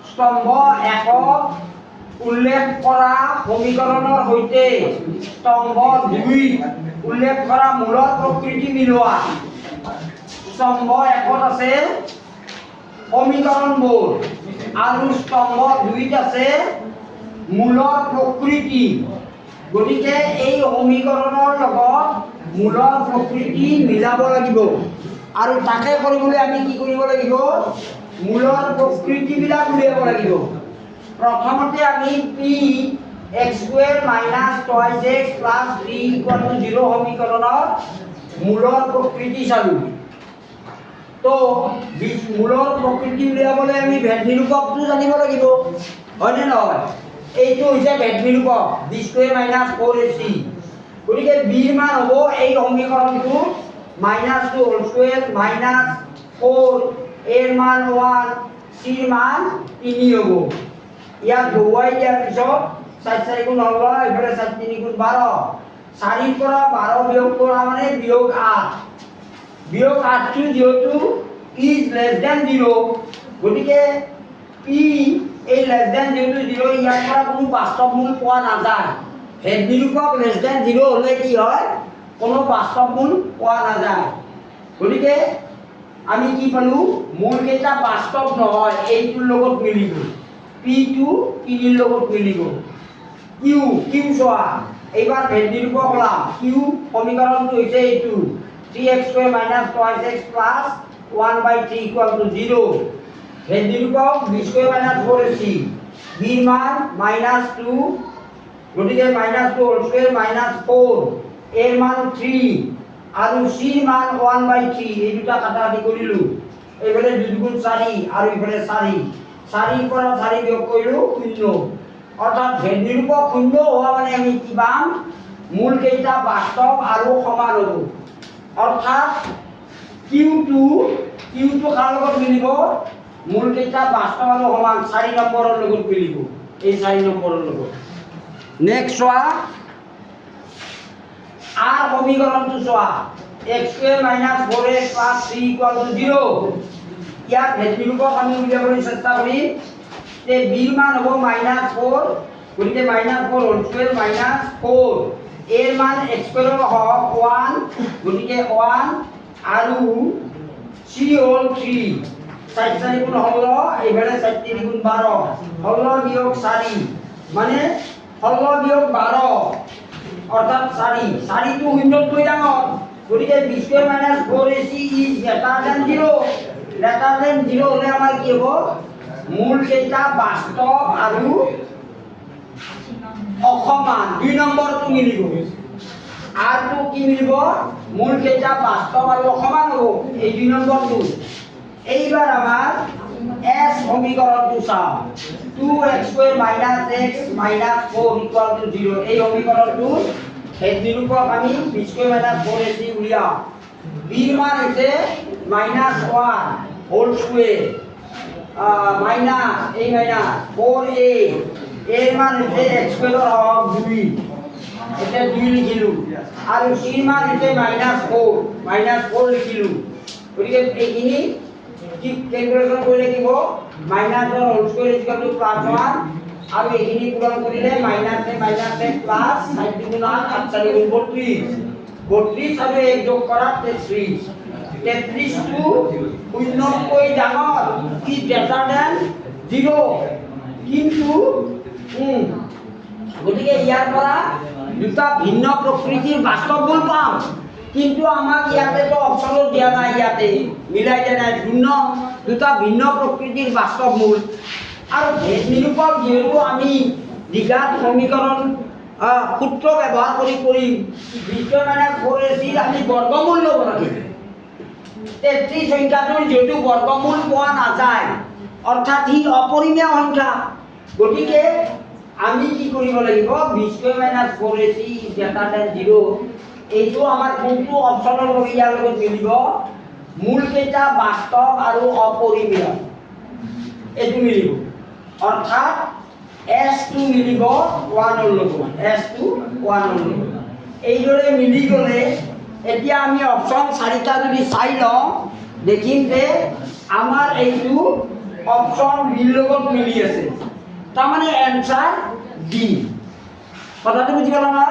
স্তম্ভ একক উল্লেখ কৰা সমীকৰণৰ সৈতে স্তম্ভ 2 উল্লেখ কৰা মূলৰ প্ৰকৃতি মিলোৱা। স্তম্ভ একত আছে সমীকৰণবোৰ আৰু স্তম্ভ 2ত আছে মূলৰ প্ৰকৃতি। গতিকে এই সমীকৰণৰ লগত মূলৰ প্ৰকৃতি মিলাব লাগিব আৰু তাকে কৰিবলৈ আমি কি কৰিব লাগিব? মূলৰ প্ৰকৃতিবিলাক উলিয়াব লাগিব। প্ৰথমতে আমি পি x² - 2x + 3 = 0 সমীকৰণৰ মূলৰ প্ৰকৃতি চালো। তো মূলৰ প্ৰকৃতি উলিয়াবলৈ আমি ভেদ নিৰূপকটো জানিব লাগিব, হয়নে নহয়? এইটো হৈছে ভেদ নিৰূপক b² - 4ac। গতিকে বিৰ মান হ'ব এই সমীকৰণটো -2² - 4 এৰ মান 1 চিৰ মান 3 হ'ব। ইয়াত বহুৱাই দিয়াৰ পিছত 4 4 গুণ 16 এইফালে 4 3 গুণ 12 4 পৰা 12 বিয়োগ কৰা মানে বিয়োগ 8। বিয়োগ 8টো যেহেতু ইজ লেছ দেন 0 গতিকে পি এই লেছ দেন যেহেতু 0 ইয়াৰ পৰা কোনো বাস্তৱ মূল পোৱা নাযায়। ভেদ নিৰূপক লেছ দেন 0 হ'লে কি হয়? কোনো বাস্তৱ মূল পোৱা নাযায়। গতিকে আমি কি পালো? মূল কেইটা বাস্তৱ নহয়, এইটোৰ লগত মিলিব। p2 3 লগত মিলিব। কিউ চোৱা এইবাৰ ভেদ নিৰূপক ওলাম। কিউ সমীকৰণটো হৈছে এইটো 3x² - 2x + 1/3 = 0। ভেদ নিৰূপক b² - 4ac। বিৰ মান -2 গতিকে -2² - 4 এৰ মান 3 আৰু চিৰ মান 1/3। এই দুটা কাটাকাটি কৰিলো। এইফালে 2 গুণ 4 আৰু এইফালে 4 4 পৰা 4 বিয়োগ কৰিলো 0। অৰ্থাৎ ভেদ নিৰূপক 0 হোৱা মানে আমি কি পাম? মূল কেইটা বাস্তৱ আৰু সমান হ'ব। অৰ্থাৎ কিউটো কাৰ লগত মিলিব? মূল কেইটা বাস্তৱ আৰু সমান 4 নম্বৰৰ লগত মিলিব। এই 4 নম্বৰৰ লগত। নেক্সট চোৱা আৰ সমীকৰণটো চোৱা x² - 4x + 3 = 0। ইয়াত ভেদ নিৰূপক আমি উলিয়াবলৈ চেষ্টা কৰিম। তে বিৰ মান হ'ব -4 গতিকে -4² - 4 এৰ মান x² হওক 1 গতিকে 1 আৰু c হ'ল 3 4 4 গুণ 16 এইফালে 4 3 গুণ 12 16 বিয়োগ 4 মানে 16 বিয়োগ 12 অর্থাৎ 4 টো 0তকৈ ডাঙৰ। গতিকে b² - 4ac is greater than 0। Greater than 0 হ'লে আমাৰ কি হ'ব? মূল কেইটা বাস্তৱ আৰু অসমান। 2 নম্বৰটো মিলিব। আৰটো কি মিলিব? মূল কেইটা বাস্তৱ আৰু অসমান হ'ব। এই 2 নম্বৰটো। এইবাৰ আমাৰ এস সমীকৰণটো চাওঁ। 2x² - x - 4 = 0। এই সমীকৰণটো ভেদ নিৰূপক আমি b² - 4ac উলিয়াও। বিৰ মান হৈছে -1 হোল স্কুৱেৰ -4a এৰ মান হচ্ছে x² হওক 2 এটা 2 লিখিলো আৰু চিৰ মান হচ্ছে -4 লিখিলো। গতিকে এইখিনি কি ক্যালকুলেশন কৰিলে কি হ'ব? -1 হোল স্কুৱেৰ +1 আৰু এইখিনি পূৰণ কৰিলে -a প্লাস 4 গুণ 8 8 4 গুণ 32 32 আৰু 1 যোগ কৰা 33 33 টো 0তকৈ ডাঙৰ কি গ্ৰেটাৰ দেন 0 কিন্তু গতিকে ইয়াৰ পৰা দুটা ভিন্ন প্ৰকৃতিৰ বাস্তৱ মূল পাম। কিন্তু আমাক ইয়াতে তো অপচনত দিয়া নাই, ইয়াতে মিলাই দিয়া নাই দুটা ভিন্ন প্ৰকৃতিৰ বাস্তৱ মূল। আৰু ভেদ নিৰূপক যেহেতু আমি দ্বিঘাত সমীকৰণ সূত্ৰ ব্যবহাৰ কৰি কৰিম b² - 4ac আমি বৰ্গমূল ল'ব লাগিব। 33 সংখ্যাটোৰ যেহেতু বৰ্গমূল পোৱা নাযায় অৰ্থাৎ ই অপৰিমেয় সংখ্যা। গতিকে আমি কি কৰিব লাগিব? b² - 4ac greater than 0। এইটো আমাৰ কোনটো অপচনৰ লগত ইয়াৰ লগত মিলিব? মূল কেইটা বাস্তৱ আৰু অপৰিমেয় এইটো মিলিব। অৰ্থাৎ s2 মিলিব 1 ৰ লগত। s2 1 ৰ লগত। এইদৰে মিলি গ'লে এতিয়া আমি অপচন 4টা যদি চাই লওঁ দেখিম যে আমাৰ এইটো অপশ্যন বিৰ লগত মিলি আছে তাৰমানে এনসাৰ ডি কথাটো বুজি পালা না